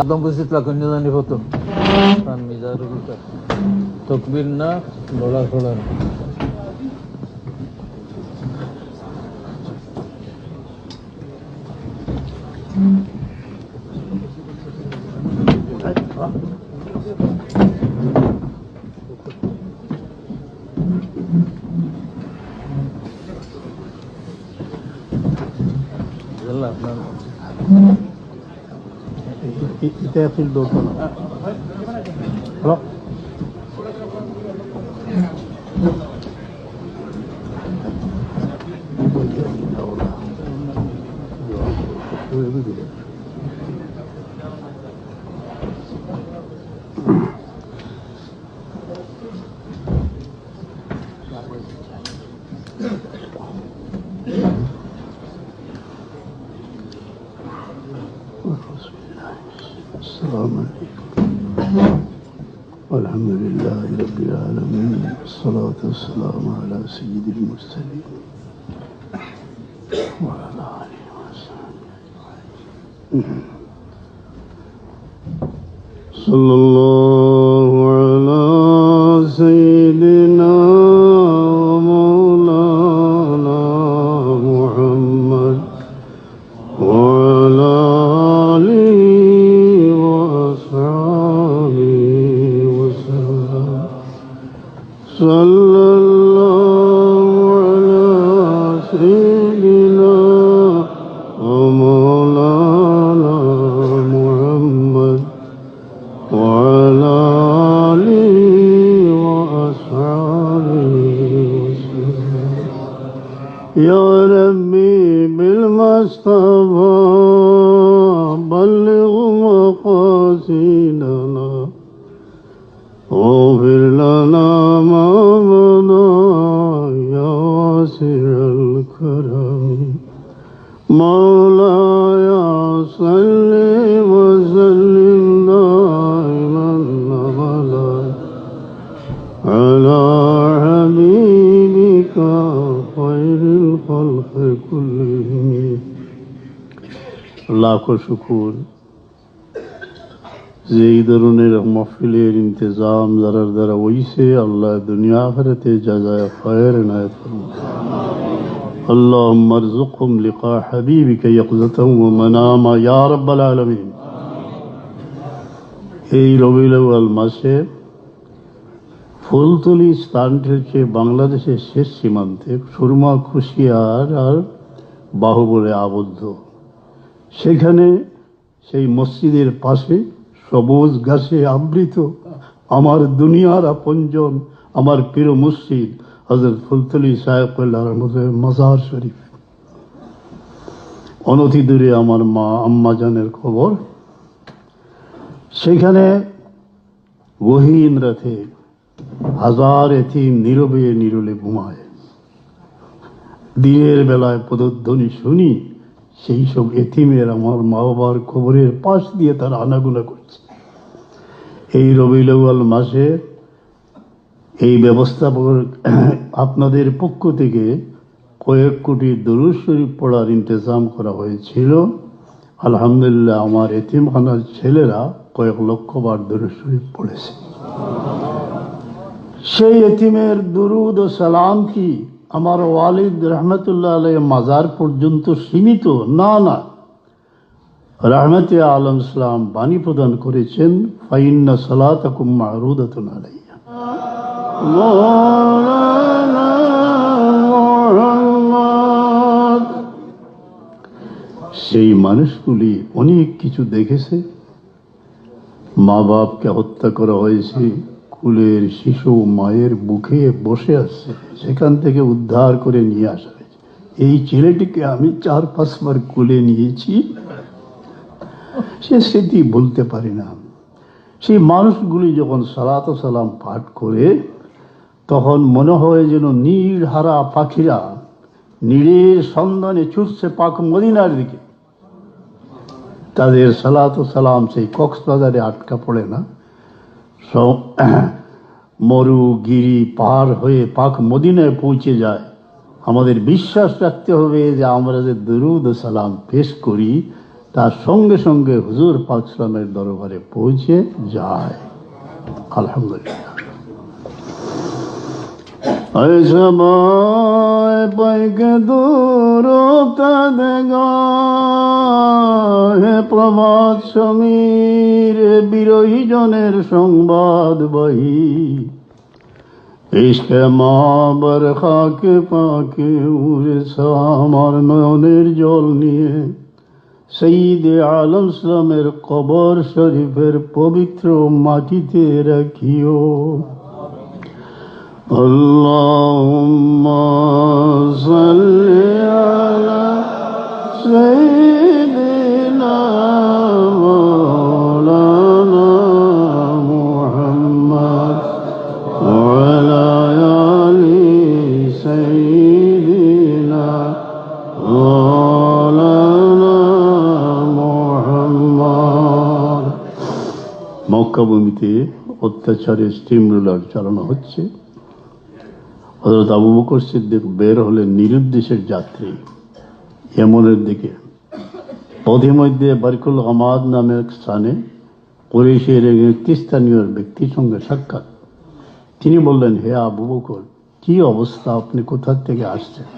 Adam basit lakunya ni foto. Kan mizaru kita. Takbir na lola thoda. Kita fil do kono. Halo. السلام عليكم والحمد لله رب العالمين والصلاة والسلام على سيد المرسلين وعلى آله وصحبه صلى الله على سيدنا مولانا محمد وعلى آله صلى الله على سيدنا ومولانا محمد وعلى آله وأصحابه وسلم يا ربي بالمصطفى بلغ مقاصدنا واغفر لنا ما مضى يا واسع الكرم مولاي صل وسلم دائما ابدا على حبيبك خير الخلق كلهم লাখো শুকুর যে এই ধরনের মাহফিলের ইন্তজাম যারার দ্বারা হইছে আল্লাহ দুনিয়া আখিরাতে জাযায়ে খায়র এনায়েত ফরমায় اللهم ارزقهم لقاء حبيبك يقظة ومناما يا رب العالمين এই রবিউল আউয়াল মাসে ফুলতলি স্থানটির চেয়ে বাংলাদেশের শেষ সীমান্তে সুরমা খুশিয়ার আর বাহুবলে আবদ্ধ সেখানে সেই মসজিদের পাশে সবুজ ঘাসে আবৃত আমার দুনিয়ার আপনজন আমার প্রিয় মুর্শিদ হযরত ফুলতলি সাহেবুল্লাহর মাজার শরীফ অনতি দূরে আমার মা আম্মা জানের খবর সেখানে গহীন রাতে হাজার এতিম নীরবে নীরলে ঘুমায় দিনের বেলায় পদধ্বনি শুনি সেই সব এতিমের আমার মা বাবার খবরের পাশ দিয়ে তারা আনাগোনা করছে এই রবিউল আউয়াল মাসে এই ব্যবস্থাপক আপনাদের পক্ষ থেকে কয়েক কোটি দুরূদ শরীফ পড়ার ইন্তজাম করা হয়েছিল আলহামদুলিল্লাহ আমার এতিমখানার ছেলেরা কয়েক লক্ষ বার দুরূদ শরীফ পড়েছে সেই এতিমের দুরূদ ও সালাম কি আমার ওয়ালিদ রহমতুল্লাহ আলাইহি মাজার পর্যন্ত সীমিত না না রহমতে আলম ইসলাম বাণী প্রদান করেছেন ফাইন্না সালাতাকুম মা'রুদাতুন আলাইয়া মাওলানা মুহাম্মদ সেই মানুষগুলি অনেক কিছু দেখেছে মা বাপকে হত্যা করা হয়েছে কুলের শিশু মায়ের বুকে বসে আছে সেখান থেকে উদ্ধার করে নিয়ে আসা হয়েছে এই ছেলেটিকে আমি 4-5 বার কুলে নিয়েছি সে স্মৃতি বলতে পারি না সেই মানুষগুলি যখন সালাত ও সালাম পাঠ করে তখন মনে হয় যেন নীড় হারা পাখিরা নীড়ের সন্ধানে ছুটছে পাক মদিনার দিকে তাদের সালাত ও সালাম সেই কক্সবাজারে আটকা পড়ে না সব মরু গিরি পার হয়ে পাক মদিনায় পৌঁছে যায় আমাদের বিশ্বাস রাখতে হবে যে আমরা যে দুরূদ ও সালাম পেশ করি তার সঙ্গে সঙ্গে হুজুর পাক সাল্লামের দরবারে পৌঁছে যায়। আলহামদুলিল্লাহ। ওই সময় পাইকে দূরতা দেগা হে প্রভাত সমীর বিরোহী জনের সংবাদ বহি ইশকে মা বরখাকে পাকে উড়েছে আমার নয়নের জল নিয়ে সঈদে আলম ইসলামের কবর শরীফের পবিত্র মাটিতে রাখিও। আল্লাহুম্মা সাল্লি আলা সাইয়্যিদিনা মাওলানা মুহাম্মদ ওয়া আলা আলি সাইয়্যিদিনা মাওলানা মুহাম্মদ। মক্কা ভূমিতে অত্যাচারের স্টিম রোলার চালানো হচ্ছে। হযরত আবু বকর সিদ্দিক বের হলেন নিরুদ্দেশের যাত্রী ইয়েমেনের দিকে। পথে মধ্যে বারকুল গামাদ নামে এক স্থানে কুরাইশের একটি স্থানীয় ব্যক্তির সঙ্গে সাক্ষাৎ। তিনি বললেন, হে আবু বকর, কি অবস্থা, আপনি কোথা থেকে আসছেন?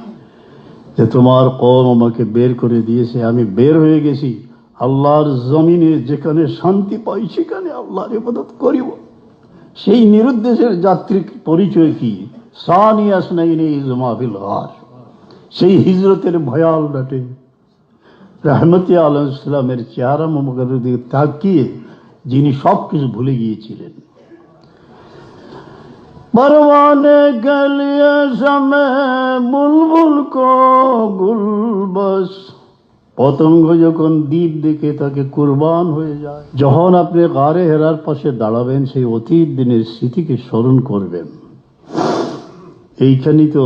যে তোমার কওম আমাকে বের করে দিয়েছে, আমি বের হয়ে গেছি আল্লাহর জমিনে, যেখানে শান্তি পাই সেখানে আল্লাহর ইবাদত করিব। সেই নিরুদ্দেশের যাত্রীর পরিচয় কি? সানিয়া ইসনাইনি ইয হুমা ফিল গার। সেই হিজরতের ভয়াল ডাটে রহমতে আলাইহিস সালামের চেহারা মুবারকের দিকে তাকিয়ে যিনি সবকিছু ভুলে গিয়েছিলেন। परवाने के लिए समय बुलबुल को गुलबस, পতঙ্গ যখন দ্বীপ দেখে তাকে কুরবান হয়ে যায়। যখন আপনি গারে হেরার পাশে দাঁড়াবেন, সেই অতীত দিনের স্মৃতিকে স্মরণ করবেন। এইখানেই তো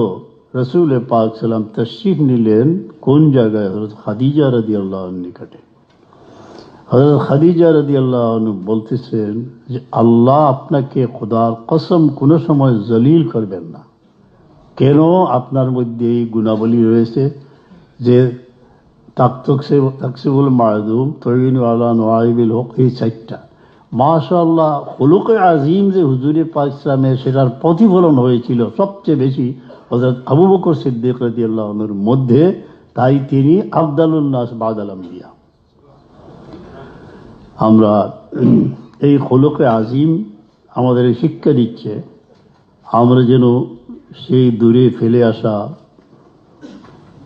রসুল পাক সাল্লাম তশরিফ নিলেন কোন জায়গায়? হযরত খাদিজা রাদিয়াল্লাহু আনহার নিকটে। হযরত খাদিজা রাদিয়াল্লাহু আনহা বলতেছেন যে আল্লাহ আপনাকে খোদার কসম কোনো সময় জলিল করবেন না। কেন? আপনার মধ্যে এই গুণাবলী রয়েছে যে তাকসিবুল মাদুম, তয়িনু আলা নওয়াইবিল হক, এই চারটা মাশাআল্লাহ খুলুকে আজিম যে হুজুরে পাক ইসলামে সেটার প্রতিফলন হয়েছিল সবচেয়ে বেশি হযরত আবু বকর সিদ্দিক রাদিয়াল্লাহু আনহুর মধ্যে। তাই তিনি আফদালুন নাস বাদাল আম্বিয়া। আমরা এই খুলুকে আজিম আমাদের শিক্ষা দিচ্ছে আমরা যেন সেই দূরে ফেলে আসা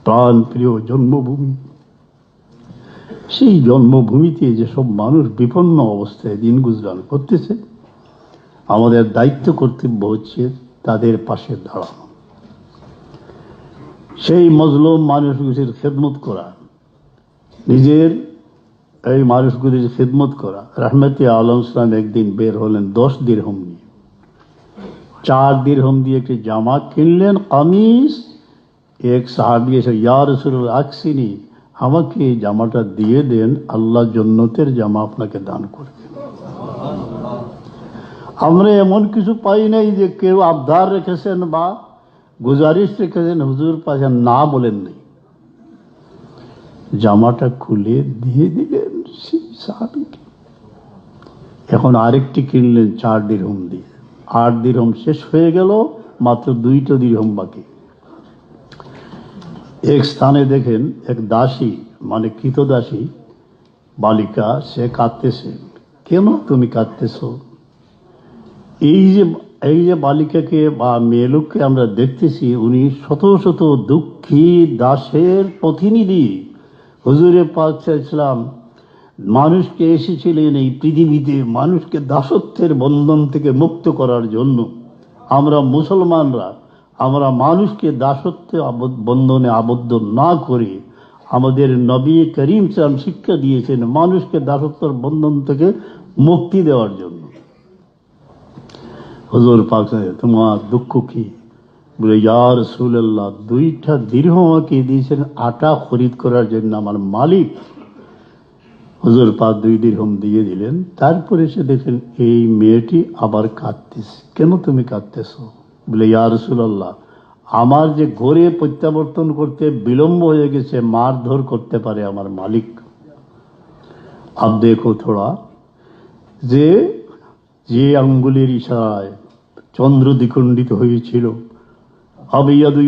প্রাণ প্রিয় জন্মভূমি, সেই জন্মভূমিতে যেসব মানুষ বিপন্ন অবস্থায় দিন গুজরান করতেছে, আমাদের দায়িত্ব কর্তব্য হচ্ছে তাদের পাশে দাঁড়ানো, সেই মজলুম মানুষগুলির খেদমত করা, নিজের এই মানুষগুলির খেদমত করা। রহমতে আলম ইসলাম একদিন বের হলেন 10 দিরহম নিয়ে। 4 দিরহম দিয়ে একটি জামা কিনলেন, কামিজ। এক সাহাবী এসে, ইয়া রাসূলুল্লাহ আকসিনি, আমাকে এই জামাটা দিয়ে দেন, আল্লাহ জান্নাতের জামা আপনাকে দান করবেন। আমরা এমন কিছু পাই নাই যে কেউ আবদার রেখেছেন বা গুজারিশ রেখেছেন, হুজুর পাশে না বলেন নাই। জামাটা খুলে দিয়ে দিলেন সেই সাহাবীকে। এখন আরেকটি কিনলেন 4 দিরহম দিয়ে। 8 দিরহম শেষ হয়ে গেল, মাত্র 2টা দিরহম বাকি। এক স্থানে দেখেন এক দাসী, মানে কৃতদাসী বালিকা, সে কাঁদতেছে। কেন তুমি কাঁদতেছ? এই যে বালিকাকে বা মেয়ে লোককে আমরা দেখতেছি, উনি শত শত দুঃখী দাসের প্রতিনিধি। হুজুরে পাক সাল্লাল্লাহু আলাইহি ওয়াসাল্লাম মানুষকে এসেছিলেন এই পৃথিবীতে মানুষকে দাসত্বের বন্ধন থেকে মুক্ত করার জন্য। আমরা মুসলমানরা আমরা মানুষকে দাসত্বের বন্ধনে আবদ্ধ না করে আমাদের নবী করিম সাল্লাল্লাহু আলাইহি ওয়াসাল্লাম শিক্ষা দিয়েছেন মানুষকে দাসত্বের বন্ধন থেকে মুক্তি দেওয়ার জন্য। হুজুর পাক তোমার দুঃখ কি? বলে, ইয়া রাসূলুল্লাহ, 2টা দিরহম আমাকে দিয়েছেন আটা খরিদ করার জন্য আমার মালিক। হুজুর পাক 2 দিরহম দিয়ে দিলেন। তারপরে এসে দেখেন এই মেয়েটি আবার কাঁদতেছে। কেন তুমি কাঁদতেছ? বলে, ইয়া রাসূলুল্লাহ, আমার যে ঘরে প্রত্যাবর্তন করতে বিলম্ব হয়ে গেছে, মারধর করতে পারে আমার মালিক। अब देखो थोड़ा যে যে আঙ্গুলের ইশারায় চন্দ্র দ্বিখণ্ডিত হয়েছিল, আবিয়াদু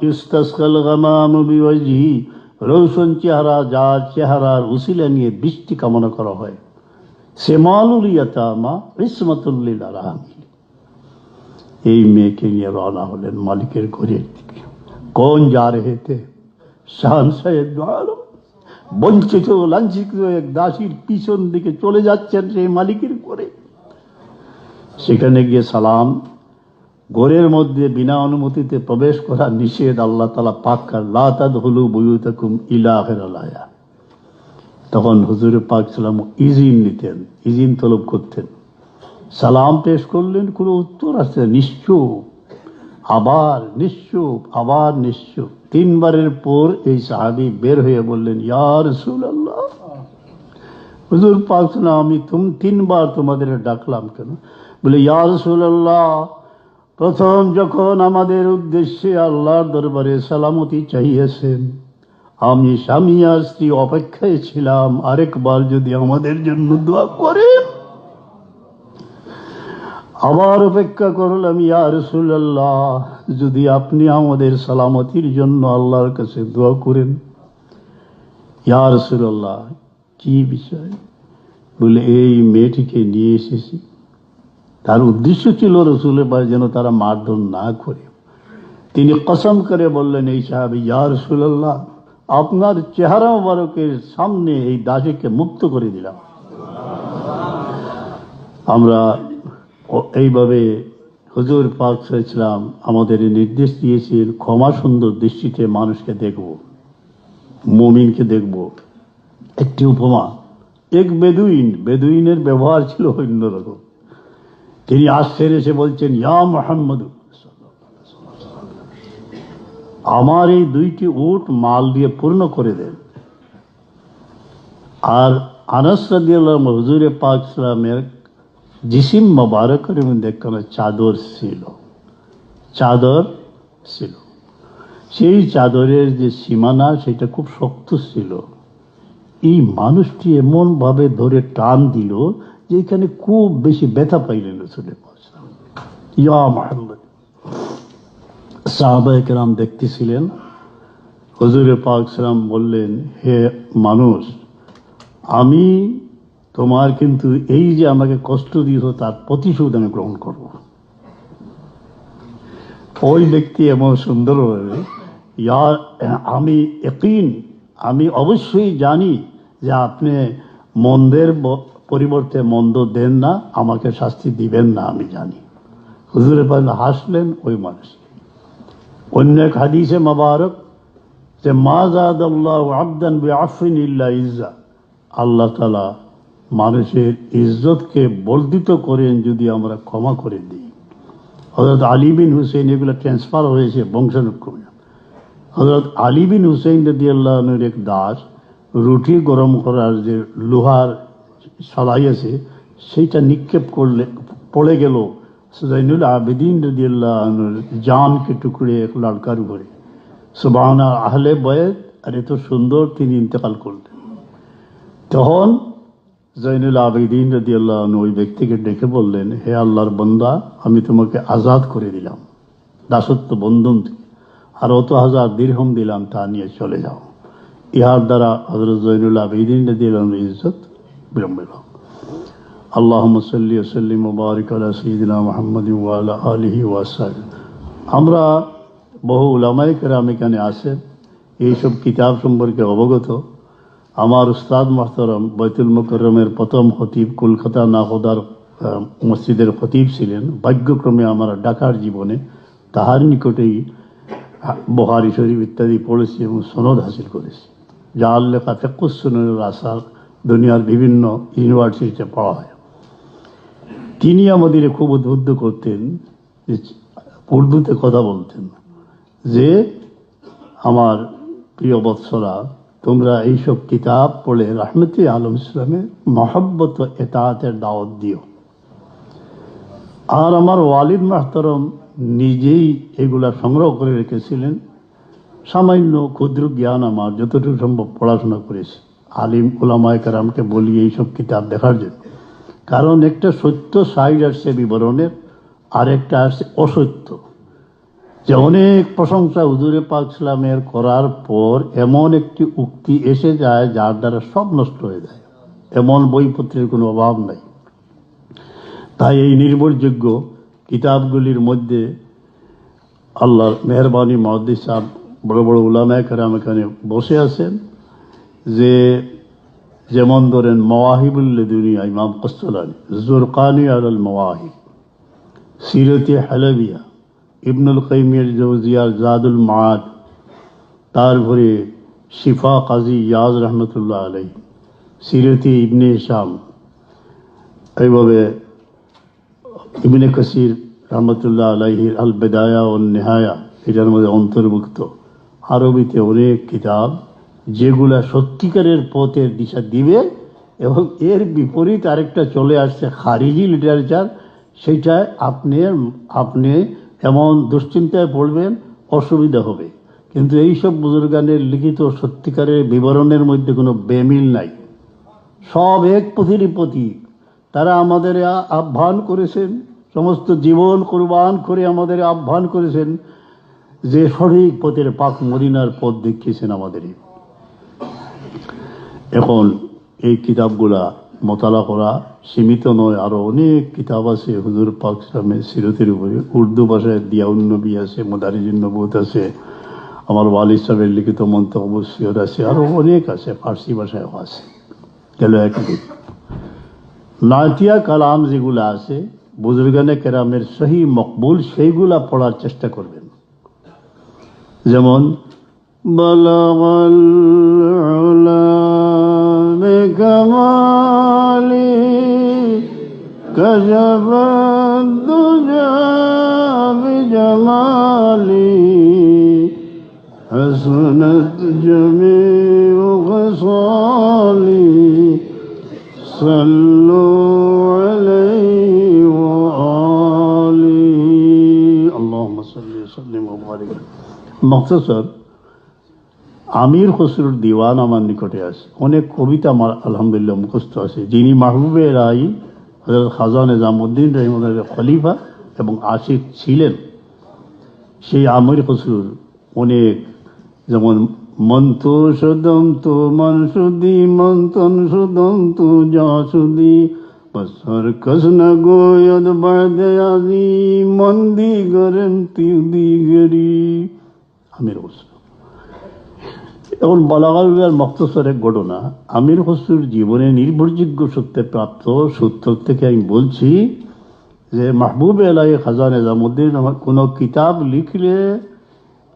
ইস্তাসকাল গামাম বিওয়াজহি, রৌশন চেহারা, যার চেহারার উসিলা নিয়ে বৃষ্টি কামনা করা হয়, সেমালুল ইয়াতামা ইসমাতুল লিল আরামিল, এই মেয়েকে নিয়ে রওনা হলেন মালিকের ঘরের দিকে। কোন যা রহে থে? শাহান সাহেব দো আলম, বঞ্চিত লাঞ্ছিত এক দাসীর পিছন দিকে চলে যাচ্ছেন সেই মালিকের ঘরে। সেখানে গিয়ে সালাম, ঘরের মধ্যে বিনা অনুমতিতে প্রবেশ করা নিষেধ। আল্লাহ তাআলা পাক করেন লা তাদখুলু বুয়ুতাকুম ইলা আখিরাল আয়া। তখন হুজুর পাক সাল্লাম ইজিন নিতেন, ইজিন তলব করতেন। সালাম পেশ করলেন, কোনো উত্তর আসছে না, নিশ্চুপ, আবার নিশ্চুপ, আবার নিশ্চুপ। তিনবারের পর এই সাহাবী বের হয়ে বললেন, ইয়া রাসূলুল্লাহ, হুজুর পাক সাল্লাম, আমি তিনবার তোমাদের ডাকলাম কেন? বলে, ইয়া রাসূলুল্লাহ, প্রথম যখন আমাদের উদ্দেশ্যে আল্লাহর দরবারে সালামতি চাইয়েছেন, আমি স্বামী আর স্ত্রী অপেক্ষায় ছিলাম আরেকবার যদি আমাদের জন্য দোয়া করেন। আবার অপেক্ষা করলাম, ইয়া রাসূলুল্লাহ, যদি আপনি আমাদের সালামতির জন্য আল্লাহর কাছে দোয়া করেন। ইয়া রাসূলুল্লাহ, কি বিষয়? বলে, এই মেয়েটিকে নিয়ে এসেছি। তার উদ্দেশ্য ছিল রসুলের পাশে যেন তারা মারধর না করে। তিনি কসম করে বললেন, এই সাহাবী, ইয়া রাসূলুল্লাহ, আপনার চেহারা মুবারকের সামনে এই দাসীকে মুক্ত করে দিলাম। আমরা এইভাবে হুজুর পাক সাল্লাল্লাহু আলাইহি ওয়াসাল্লাম আমাদের নির্দেশ দিয়েছেন, ক্ষমা সুন্দর দৃষ্টিতে মানুষকে দেখব, মুমিনকে দেখব। একটি উপমা, এক বেদুইনের ব্যবহার ছিল অন্যরকম। তিনি আসছেন, এসে বলছেন, ইয়া মুহাম্মদ, আমার এই 2টি উট মাল দিয়ে পূর্ণ করে দেন। আর আনাস রাদিয়াল্লাহু আনহু হুজুরে পাক সাল্লামের জিসিম মোবারকের মধ্যে কোনো চাদর ছিল। সেই চাদরের যে সীমানা, সেটা খুব শক্ত ছিল। এই মানুষটি এমন ভাবে ধরে টান দিল যে এখানে খুব বেশি ব্যথা পাইলেন রাসূলের পাক সাল্লাল্লাহু আলাইহি ওয়াসাল্লাম। ইয়া মুহাম্মদ, সাহাবায়ে কেরাম দেখতেছিলেন। হুজুরে পাক সাল্লাম বললেন, হে মানুষ, আমি তোমার কিন্তু এই যে আমাকে কষ্ট দিয়েছ তার প্রতিশোধ আমি গ্রহণ করব। ওই ব্যক্তি এমন সুন্দরভাবে, আমি অবশ্যই জানি যে আপনি মন্দের পরিবর্তে মন্দ দেন না, আমাকে শাস্তি দিবেন না, আমি জানি। হুজুরে পাক হাসলেন ওই মানুষ। অন্য এক হাদিসে মোবারক যে মা যাদাল্লাহু আবদান বিআফইন ইল্লা ইজ্জা, আল্লাহ তাআলা মানুষের ইজ্জতকে বর্ধিত করেন যদি আমরা ক্ষমা করে দিই। হযরত আলী বিন হুসাইন, এগুলো ট্রান্সফার হয়েছে বংশানুক্রমে। হযরত আলী বিন হুসাইন রাদিয়াল্লাহু আনহুর এক দাস রুটি গরম করার যে লোহার সালাই আছে, সেইটা নিক্ষেপ করলে পড়ে গেল জৈনুল আবেদিন রাদিয়াল্লাহু আনহুর জানকে টুকরে এক লড়কার উপরে। সুবহানাল্লাহ, আহলে বয়ত, আর এত সুন্দর তিনি ইন্তেকাল করলেন। তখন জৈনুল আবেদিন রাদিয়াল্লাহু আনহু ওই ব্যক্তিকে ডেকে বললেন, হে আল্লাহর বান্দা, আমি তোমাকে আজাদ করে দিলাম দাসত্ব বন্ধন থেকে, আর অত হাজার দিরহম দিলাম, তা নিয়ে চলে যাও। ইহার দ্বারা হযরত জৈনুল আবেদিন রাদিয়াল্লাহু আনহুর ইজ্জত বিলম্বিত। আল্লাহুম্মা সাল্লি ওয়া সাল্লিম ওয়া বারিক আলা সাইয়্যিদিনা মুহাম্মাদিন ওয়া আলা আলিহি ওয়া সাহবিহি। আমরা বহু উলামায়ে কেরাম এখানে আছেন, এইসব কিতাব সম্পর্কে অবগত। আমার উস্তাদ মুহতারাম বাইতুল মুকাররমের প্রথম খতিব, কলকাতা নাহদার মসজিদের খতিব ছিলেন। ভাগ্যক্রমে আমার ঢাকার জীবনে তাহার নিকটেই বুখারী শরীফ ইত্যাদি পড়েছি এবং সনদ হাসিল করেছি। যার লেখা ফিকহুস সুনানুল আসার দুনিয়ার বিভিন্ন ইউনিভার্সিটিতে পড়া হয়। তিনি আমাদের খুব উদ্বুদ্ধ করতেন, উর্দুতে কথা বলতেন, যে আমার প্রিয় বৎসরা, তোমরা এইসব কিতাব পড়ে রাহমতে আলম ইসলামের মহব্বত ও এতাআতের দাওয়াত দিও। আর আমার ওয়ালিদ মুহতারাম নিজেই এগুলা সংগ্রহ করে রেখেছিলেন। সামান্য ক্ষুদ্র জ্ঞান আমার যতটুকু সম্ভব পড়াশোনা করেছি। আলিম ওলামায়ে কেরামকে বলি এইসব কিতাব দেখার জন্য। কারণ একটা সত্য সাইড আসছে বিবরণের, আর একটা আসছে অসত্য। যে অনেক প্রশংসা হুজুরে পাক সাল্লামের করার পর এমন একটি উক্তি এসে যায় যার দ্বারা সব নষ্ট হয়ে যায়, এমন বইপত্রের কোনো অভাব নাই। তাই এই নির্ভরযোগ্য কিতাবগুলির মধ্যে আল্লাহর মেহরবানি মুহাদ্দিস সাহেব বড় বড় উলামায়ে কেরাম এখানে বসে আছেন। যে যেমন ধরেন মাওয়াহিবুল দুনিয়া ইমাম কসলানী, জুরকানি আলাল মাওয়াহিব, সিরতে হালাবিয়া, ইবনুল কাইয়িম জওজিয়ার জাদুল মাআদ, তারপরে শিফা কাজী ইয়াজ রহমতুল্লাহ আলাইহি, সিরতে ইবনে হিশাম, এইভাবে ইবনে কাসির রহমতুল্লাহ আলাইহির আল বিদায়া ও নেহায়া এটার মধ্যে অন্তর্ভুক্ত। আরবিতে অনেক কিতাব যেগুলা সত্যিকারের পথের দিশা দিবে, এবং এর বিপরীত আরেকটা চলে আসছে খারিজি লিটারেচার, সেইটায় আপনি এমন দুশ্চিন্তায় পড়বেন, অসুবিধা হবে। কিন্তু এইসব বুজুর্গানের লিখিত সত্যিকারের বিবরণের মধ্যে কোনো বেমিল নাই, সব এক পথেরই প্রতীক। তারা আমাদের আহ্বান করেছেন, সমস্ত জীবন কুরবান করে আমাদের আহ্বান করেছেন যে সঠিক পথের, পাক মদিনার পথ দেখিয়েছেন আমাদের। এখন এই কিতাবগুলা মোতালা করা সীমিত নয়, আরো অনেক কিতাব আছে হুজুর পাক সাল্লামের সিরতের উপরে। উর্দু ভাষায় দিয়াউন নবী আছে, মাদারিজুন নবুয়ত আছে, আমার ওয়ালিদ সাহেবের লিখিত মন্তব্যুস সিয়র আছে, আরো অনেক আছে, ফার্সি ভাষায়ও আছে। গেল একদিন নাতিয়া কালাম যেগুলো আছে বুজুর্গানে কেরামের সহি মকবুল, সেইগুলা পড়ার চেষ্টা করবেন। যেমন বালাগাল উলা বিকামালি কাশাফাদ দুজা বিজামালি হাসনাত জামিউ খিসালি সাল্লু আলাইহি ওয়া আলিহি আল্লাহুম্মা সাল্লি ওয়া সাল্লিম ওয়া বারিক। মুখতাসর আমির খসরুর দিওয়ান আমার নিকটে আছে, অনেক কবিতা আমার আলহামদুলিল্লাহ মুখস্থ আছে। যিনি মাহবুবে ইলাহি হযরত খাজা নিজামউদ্দিন রহিমাহুল্লাহর খলিফা এবং আশিক ছিলেন, সেই আমির খসরুর অনেক, যেমন মন্তু সুদন্তু মনসুদি মন্তন সুদন্তু জাসুদি বসর কসন গোয়দ বাদে আজি মন্দি গরেন তিউদি গরি। আমির খসরু। এখন বালাগাল মুখতাসর এক ঘটনা, আমির খসরুর জীবনে নির্ভরযোগ্য সূত্রে প্রাপ্ত সূত্র থেকে আমি বলছি যে মাহবুবে ইলাহি খাজা নিজামউদ্দিন কোনো কিতাব লিখলে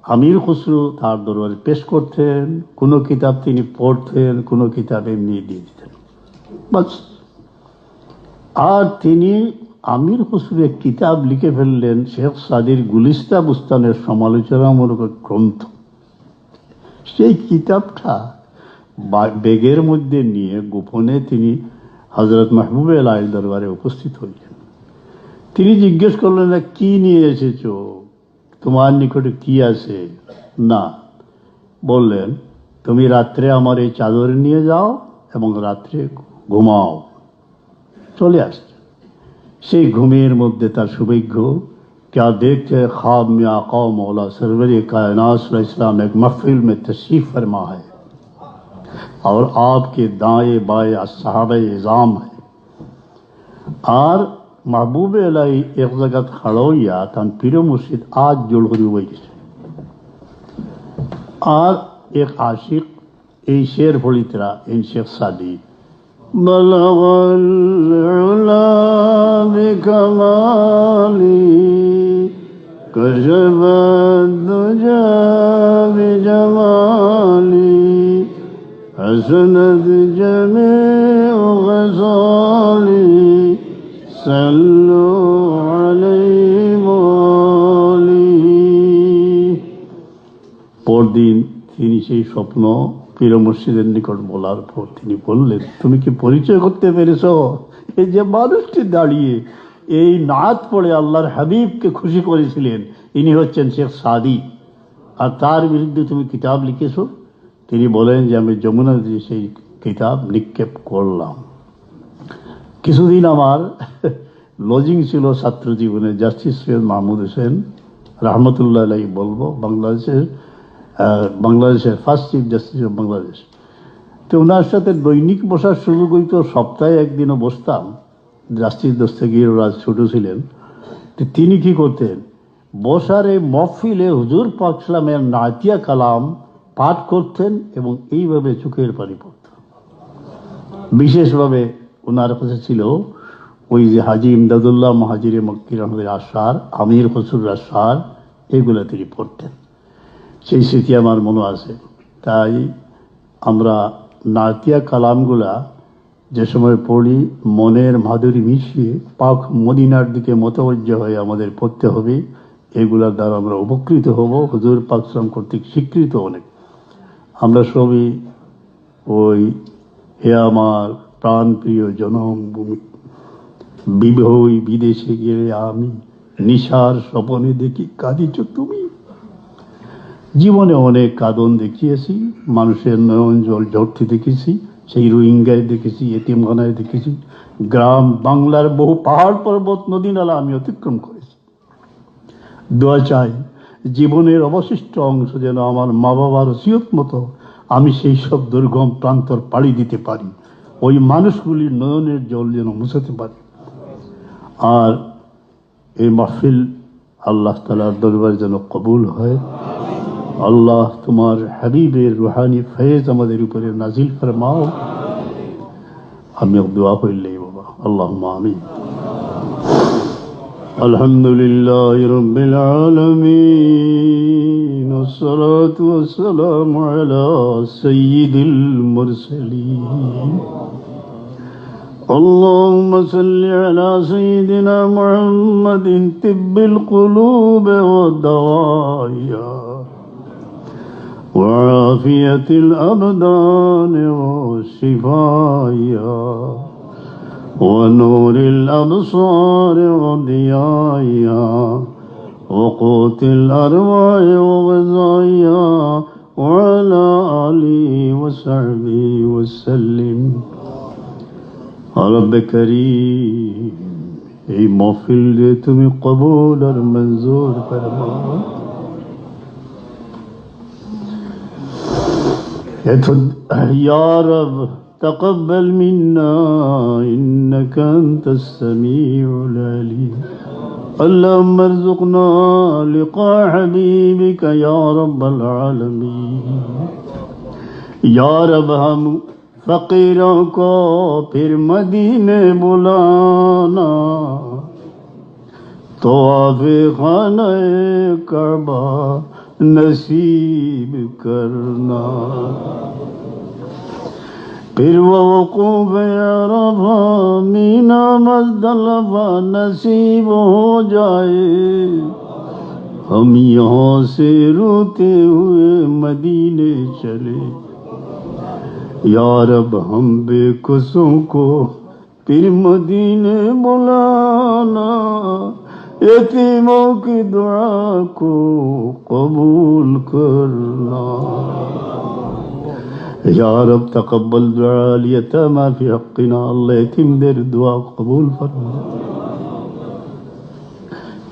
আমির খসরু তার দরবারে পেশ করতেন, কোনো কিতাব তিনি পড়তেন, কোনো কিতাব এমনি দিয়ে দিতেন, বাস। আর তিনি আমির খসরু এক কিতাব লিখে ফেললেন, শেখ সাদির গুলিস্তা বুস্তানের সমালোচনামূলক গ্রন্থ। সেই কিতাবটা বেগের মধ্যে নিয়ে গোপনে তিনি হযরত মাহবুবে ইলাহির দরবারে উপস্থিত হইলেন। তিনি জিজ্ঞেস করলেন, না কি নিয়ে এসেছো, তোমার নিকটে কি আছে? না, বললেন তুমি রাত্রে আমার এই চাদর নিয়ে যাও এবং রাত্রে ঘুমাও। চলে আসছে। সেই ঘুমের মধ্যে তার সৌভাগ্য, क्या देखते ख्वाब में आका मौला सरवर कायनात सल्लल्लाहु अलैहि वसल्लम एक महफिल में तशरीफ फरमा है और आपके दाएं बाएं असहाबे इज़ाम है। और महबूब इलाही एक जगह खड़ो या तन पीर मुर्शिद आज जुड़ हुई। और एक आशिक ए शेर भोली तरह इन शेख सादी बलगल उला बिकमाली कशफद दुजा बिजमाली हसनत जमीउ गिसाली सल्लु अलैहि वा आलिहि। পরদিন তিনি সেই স্বপ্ন পীর মুর্শিদের নিকট বলার পর তিনি বললেন, তুমি কি পরিচয় করতে পেরেছ? এই যে মানুষটি দাঁড়িয়ে এই নাত পড়ে আল্লাহর হাবিবকে খুশি করেছিলেন, ইনি হচ্ছেন শেখ সাদি, আর তার বিরুদ্ধে তুমি কিতাব লিখেছো। তিনি বলেন যে আমি যমুনা নদী সেই কিতাব নিক্ষেপ করলাম। কিছুদিন আমার লজিং ছিল ছাত্র জীবনে জাস্টিস সৈয়দ মাহমুদ হোসেন রহমতুল্লাহ আলাইহি বলবো, বাংলাদেশের first chief justice of Bangladesh. তো ওনার সাথে দৈনিক বসার সুযোগ হইতো, সপ্তাহে একদিনও বসতাম। জাস্টিস দস্তগীর রাজ ছোট ছিলেন, তো তিনি কি করতেন, বসার এই মহফিলে হুজুর পাক সাল্লামের নাতিয়া কালাম পাঠ করতেন এবং এইভাবে চোখের পানি পড়ত। বিশেষভাবে ওনার কাছে ছিল ওই যে হাজি ইমদাদুল্লাহ মহাজিরে মক্কি রহমদের আশার, আমির খসরুর আশার, এগুলো তিনি পড়তেন। সেই স্মৃতি আমার মনে আছে। তাই আমরা নাতিয়া কালামগুলা যে সময় পড়ি, মনের মাধুরী মিশিয়ে পাক মদিনার দিকে মতবজ্জ হয়ে আমাদের পড়তে হবে। এগুলার দ্বারা আমরা উপকৃত হব, হুজুর পাক সাল্লাম কর্তৃক স্বীকৃত অনেক। আমরা সবই ওই হে আমার প্রাণপ্রিয় জন্মভূমি, বিবহই বিদেশে গেলে আমি, নিশার স্বপনে দেখি কাঁদিছ তুমি। জীবনে অনেক কাঁদন দেখিয়েছি, মানুষের নয়ন জল ঝরতে দেখেছি, সেই রোহিঙ্গায় দেখেছি, এতিমখানায় দেখেছি, গ্রাম বাংলার বহু পাহাড় পর্বত নদী নালা আমি অতিক্রম করেছি। দোয়া চাই জীবনের অবশিষ্ট অংশ যেন আমার মা বাবার ওসিয়ত মতো আমি সেই সব দুর্গম প্রান্তর পাড়ি দিতে পারি, ওই মানুষগুলির নয়নের জল যেন মুছাতে পারি। আর এই মাহফিল আল্লাহ তাআলার দরবারে যেন কবুল হয়। আল্লাহ তোমার হাবিবের রুহানি ফয়েজ আমাদের উপরে নাজিল ফরমাও। আমি দোয়া করলেই বাবা, আল্লাহুম্মা আমিন। আলহামদুলিল্লাহি রাব্বিল আলামিন, ওয়াসসালাতু ওয়াসসালামু আলা সাইয়্যিদিল মুরসালিন। اللهم صل على سيدنا محمد طب القلوب ودوائها وعافية الأبدان وشفائها ونور الأبصار وضيائها وقوت الأرواح وغذائها وعلى آله وصحبه وسلم। রব্বে করিম, এই মাহফিল যে তুমি কবুল আর মঞ্জুর ফরমাও। ইয়া রব তাকাব্বাল মিন্না ইন্নাকা আনতাস সামিউল আলিম। اللهم ارزقنا لقاء حبيبك يا رب العالمين। या रब हम फकीरों को फिर मदीने बुलाना, तो आफे खाने कबा नसीब करना। फिर वो वक़ूफ़ अरफ़ा मीना मज़दलफ़ा नसीब हो जाए, हम यहाँ से रोते हुए मदीने चले। या रब हम बेकसों को फिर मदीने बुलाना, यतीमों की दुआ को कबूल करना। या रब तकब्बल दुआ लियतामा फी हक़्क़िना, अल्लाह यतीमদের दुआ कबूल फरमा।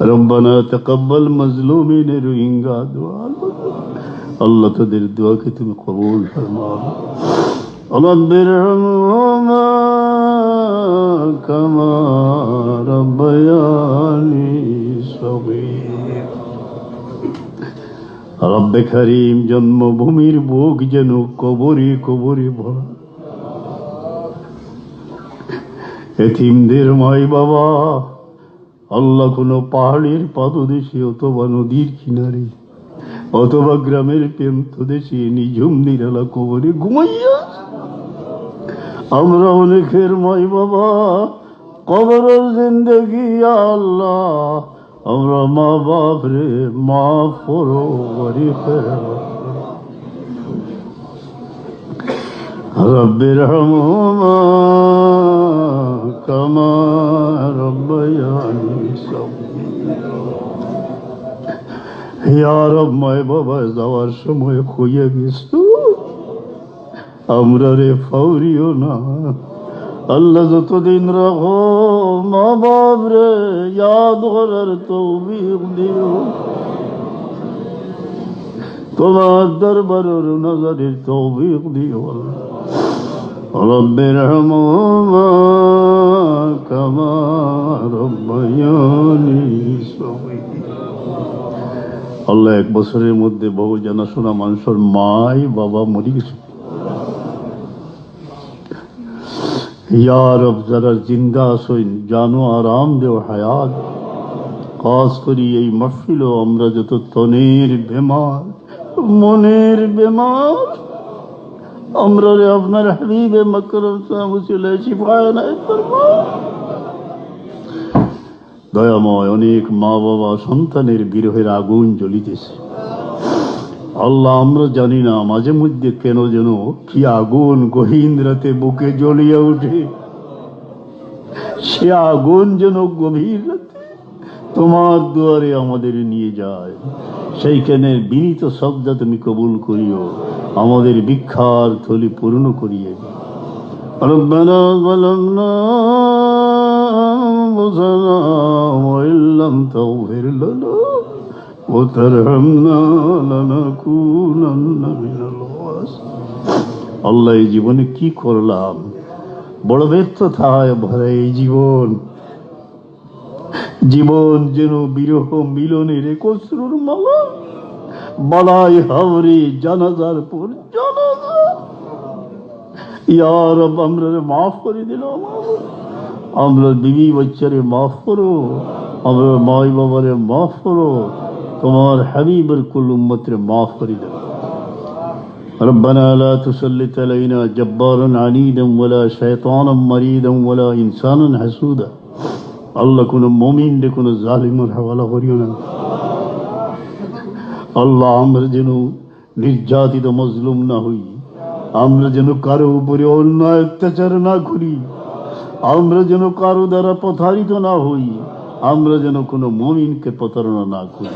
रब्बना तकब्बल मज़लूमीन रोहिंगा दुआ, अल्लाह তাদের দোয়াকে তুমি কবুল ফরমাও। রব্বিরহামহুমা কামা রাব্বায়ানি সগীরা। রব্বে করিম, জন্মভূমির বুক যেন কবরে কবরে ভরা। এতিমদের মাই বাবা আল্লাহ কোনো পাহাড়ের পাদদেশে অথবা নদীর কিনারে অথবা গ্রামের প্রান্তদেশে নিঝুম নিরালা কবরে ঘুমাইয়া, আমরা অনেকের মাই বাবা কবরের জিন্দেগি আল্লাহ আমরা মা বাপ রে মাফ করো, রব্বিরহামহুমা কামা রাব্বায়ানি সগীরা। ইয়া রব, মায় বাবা যাওয়ার সময় হইয়া গেছে, আমরা রে ফাউরিও না। আল্লাহ যতদিন রাখো মা বাপ রে ইয়াদ করার তৌফিক দিও, তোমার দরবারের নজরের তৌফিক দিও। রব্বির রহমহুমা কামা রব্বায়ানি সগীরা। আল্লাহ, 1 বছরের মধ্যে বহু জানাশোনা মানুষের মাই বাবা মরে গেছে। ইয়া রব, যারা জিন্দা আসইন জানো আরাম দেও হায়াত। খাস করি এই মাহফিল আমরা যত তনের বেমার, মনের বেমার, আমরা রে আপনার হাবিবে মাকরম সামুসিলে শিফায় নাই ফরমাও। দয়াময়, অনেক মা বাবা সন্তানের বিরহের আগুন জ্বলিতেছে। আল্লাহ, আমরা জানি না মাঝে মধ্যে কেন যেন কি আগুন গহীন রাতে বুকে জ্বলিয়ে ওঠে। সে আগুন যেন গভীর রাতে তোমার দুয়ারে আমাদের নিয়ে যায়। সেইখানে বিনীত শব্দ তুমি কবুল করিও, আমাদের ভিক্ষার থলি পূর্ণ করিয়ে। রব্বানা যালামনা আনফুসানা ওয়া ইল্লাম তাগফির লানা ওয়া তারহামনা লানাকুনান্না মিনাল খাসিরিন। আল্লাহ, এই জীবনে কি করলাম, বড় ব্যর্থতায় ভরা এই জীবন। জীবন যেন বিরহ মিলনের কসরুর মালা, বালাই হাওরে জানাজার পর জানাজা। ইয়া রব, আমরা মাফ করে দিলাম, আমরা বিবি বাচ্চারে মাফ করো, আমরা মাই বাবারে মাফ করো, তোমার হাবিবের কুল উম্মতরে মাফ করে দাও। ربنا لا تسلط علينا جبارا عنيدا ولا شيطانا مريدا ولا انسانا حسودا। আল্লাহ, কোন মুমিন রে কোন জালিমের হাওয়ালা করিও না। আল্লাহ, আমরা যেন নির্যাতিত মজলুম না হই, আমরা যেন কারো উপরে অন্যায় অত্যাচার না করি, আমরা যেন কারো দ্বারা প্রতারিত না হই, আমরা যেন কোনো মুমিনকে প্রতারণা না করি।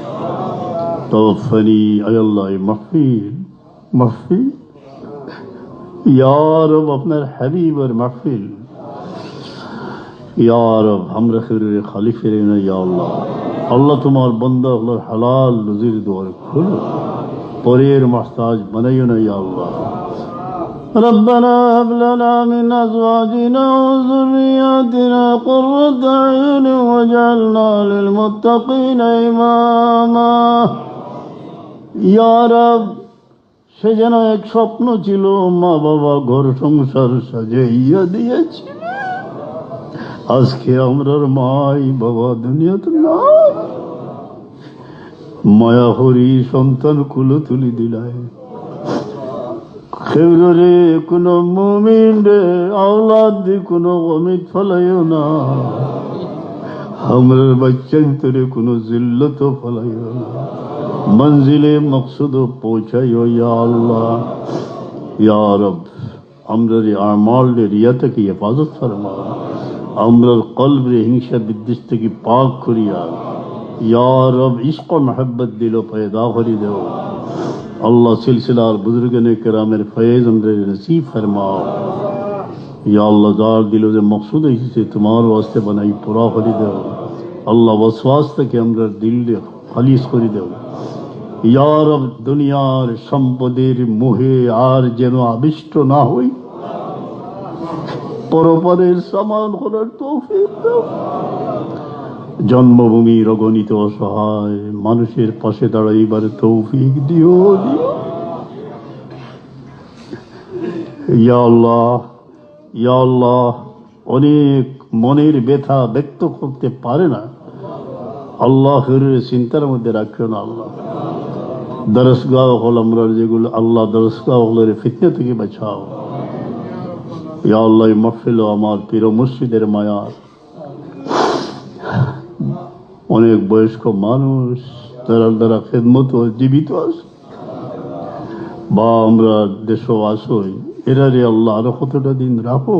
তওফানি আল্লাহ মাহফিল মাহফিল ইয়া রব, আপনার হাবিবের মাহফিল ইয়া রব, আমরা ফিরে খালি ফিরে না। ইয়া আল্লাহ, আল্লাহ তোমার বান্দা আল্লাহর হালাল রুজির দুয়ার খুলো, পরের মাহতাজ বানাইও না। ইয়া আল্লাহ, ربنا هب لنا من أزواجنا وذرياتنا قرة أعين واجعلنا للمتقين إماما। ইয়া রব, সে যেন এক স্বপ্ন ছিল, মা বাবা ঘর সংসার সাজাইয়া দিয়েছে, আজকে আমরার মাই বাবা দুনিয়াতে নাই। মায়া হরি সন্তান কুলো তুলি দিলায়, খেউরে কোন মুমিন রে আওলাদ দি কোন অমিত ফলাইও না, আমরার বাচ্চান তোরে কোন জিল্লত ফলাইও না, মঞ্জিলে মকসুদ পৌঁছাইও। ইয়া আল্লাহ, ইয়া রব, আমরার আমাল রিয়া থেকে হেফাজত ফরমা, আমরার কলব রে হিংসা বিদ্বেষ থেকে পাক করিয়া। ইয়া রব, ইশক ও মোহাব্বত দিল পয়দা করি দেও। আল্লাহ, সিলসিলার বুজুর্গানে কেরামের ফয়েজ আমরা নসিব ফরমাও। ইয়া আল্লাহ, যার দিল যে মকসুদ এসেছে তোমার ওয়াস্তে বানাই পুরা করে দেও। আল্লাহ, ওয়াসওয়াস থেকে আমরা দিল খালিস করে দেও। ইয়া রব, দুনিয়ার সম্পদের মোহে আর যেন আবিষ্ট না হই, পরপরের সমান করার তৌফিক দাও। জন্মভূমির অগণিত অসহায় মানুষের পাশে দাঁড়াইবার তৌফিক দিও দিও। ইয়া আল্লাহ, ইয়া আল্লাহ, অনেক মনের ব্যথা ব্যক্ত করতে পারে না, আল্লাহর চিন্তার মধ্যে রাখিও না। আল্লাহ, দরসগাহ হল আমরা যেগুলো, আল্লাহ দরসগাহ হলের ফিতনা থেকে বাঁচাও। ইয়া আল্লাহ, মাহফিল আমার পীর মুর্শিদের মায়ার অনেক বয়স্ক মানুষ তারা দ্বারা খেদমত জীবিত আছে বা আমরা দেশ আসই, এরা রে আল্লাহ আরো কতটা দিন রাখো।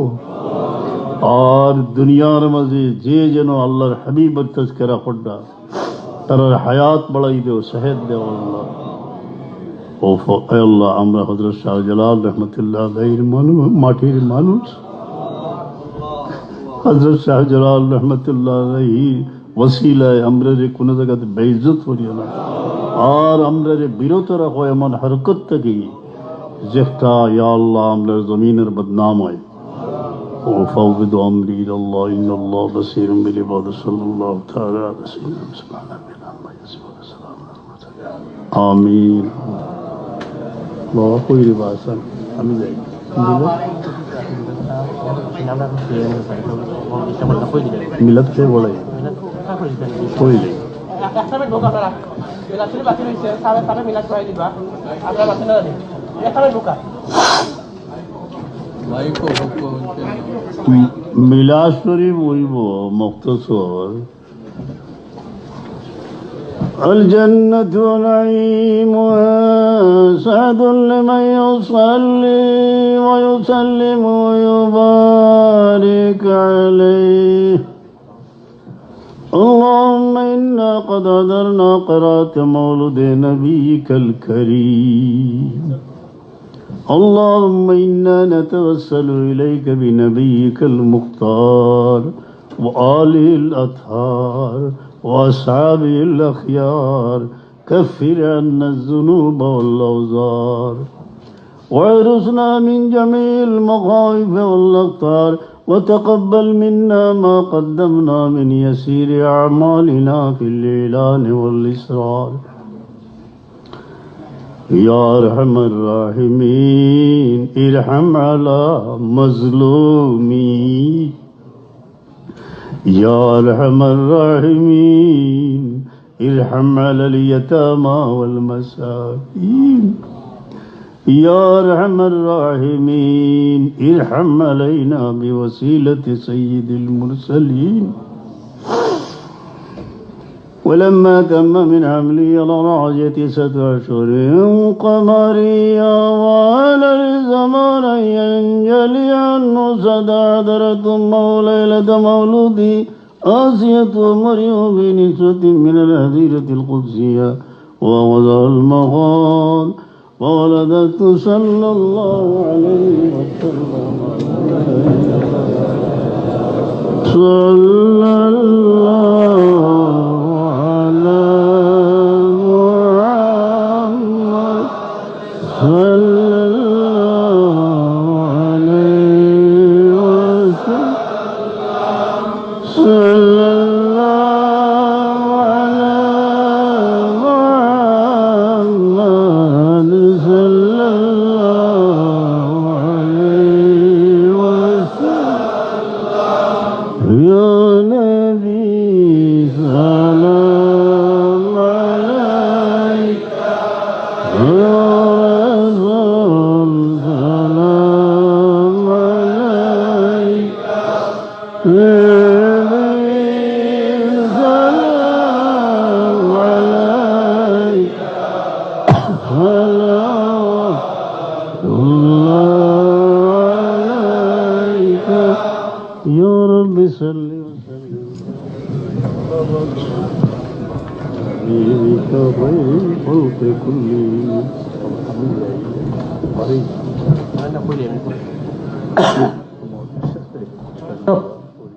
আর দুনিয়ার মাঝে যে যেন আল্লাহর হাবিবের তাজকিরা করডা, তার হায়াত বাড়াই দেও, সেহত দেও। আল্লাহ, ও আল্লাহ, আমরা হযরত শাহজালাল রহমতুল্লাহ আলাইহির মাটির মানুষ। হযরত শাহজালাল রহমতুল্লাহ আলাইহি ওসিলায় আমরা যে কোনো জায়গাতে বেইজ্জত করিও না, আর আমরা যে বিরত রাখো এমন হরকত থেকে যেটা ইয়া আল্লাহ আমরা জমিনের বদনাম হয়। ও ফাউযু আমরি ইলাল্লাহ ইন্নাল্লাহ বাসীরুম বিল ইবাদ সাল্লাল্লাহু তাআলা আলাইহি ওয়াসাল্লাম সুবহানাল্লাহি। আমিন। বাবা কইরি বাসা আমি যাই মিলাদ কে বলাই কইলি মিলাদ শরীফ হইব মুক্তসর। الجنة نعيمها سعد لمن يصلي ويسلم ويبارك عليه. اللهم إنا قد حضرنا قراءة مولد نبيك الكريم. اللهم إنا نتوسل إليك بنبيك المختار وآله الأطهار وأصحابه الأخيار. كفر عنا الذنوب والأوزار واحرسنا من جميع المخاوف والأخطار وتقبل منا ما قدمنا من يسير أعمالنا في الإعلان والإسرار. يا أرحم الراحمين ارحم على مظلومين. يا أرحم الراحمين ارحم على اليتامى والمساكين. يا أرحم الراحمين ارحم علينا بوسيلة سيد المرسلين. ولما تم من حملي على رعية 7 أشهر قمرية وعلى الزمان ينجلي عنه سدى حضرة ليلة مولودي آسية مريم بنسوة من الهديرة القدسية ووضع المقال وولدت صلى الله عليه وسلم صلى الله على محمد صلى الله عليه وسلم صلى الله على محمد صلى الله عليه وسلم. يا نبي سلام عليك، يا رسول سلام عليك، يا نبي سلام عليك، صلوات الله عليك. يا رب صل وسلم بك خير الخلق كلهم.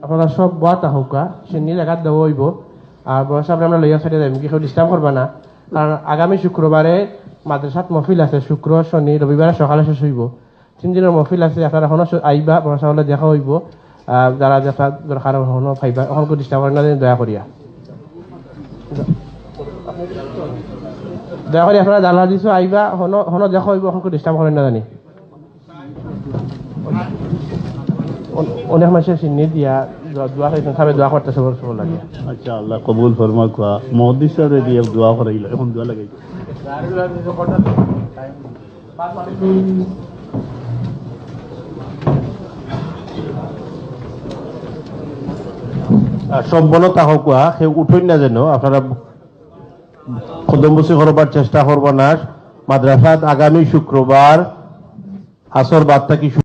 আপনারা সব বাতা হোকা সে নিয়ে জায়গা দেওয়া হইব। আর বড় সাহেব আমরা লইয়া সাইডে যাই, কি কেউ ডিস্টার্ব করবা না, কারণ আগামী শুক্রবারে মাদ্রাসাত মহফিল আছে। শুক্র শনি রবিবারে সকালে শেষ হইব। 3 দিনের মহফিল আছে। আপনারা এখনো আইবা, বড় সাহেব দেখা হইব। যারা দেখা দরকার এখনো পাইবা, এখন ডিস্টার্ব করেন না, দয়া করিয়া দয়া করি আপনারা জানা দিছো আইবা, হনো দেখা হইব, এখন ডিস্টার্ব করেন না জানি। অনেক মানুষের চিনি দিয়া দোয়া খাইছেন, সবাই দোয়া করতে সব লাগে। আচ্ছা, আল্লাহ কবুল ফরমা। কোয়া মুহাদ্দিস সাহেব দিয়ে দোয়া করাইল, এখন দোয়া লাগাই। সম্বলতা হোক সে উঠই না যেন আপনারা কদমবসি করবার চেষ্টা করব না। মাদ্রাসাত আগামী শুক্রবার আসর বাদ থাকি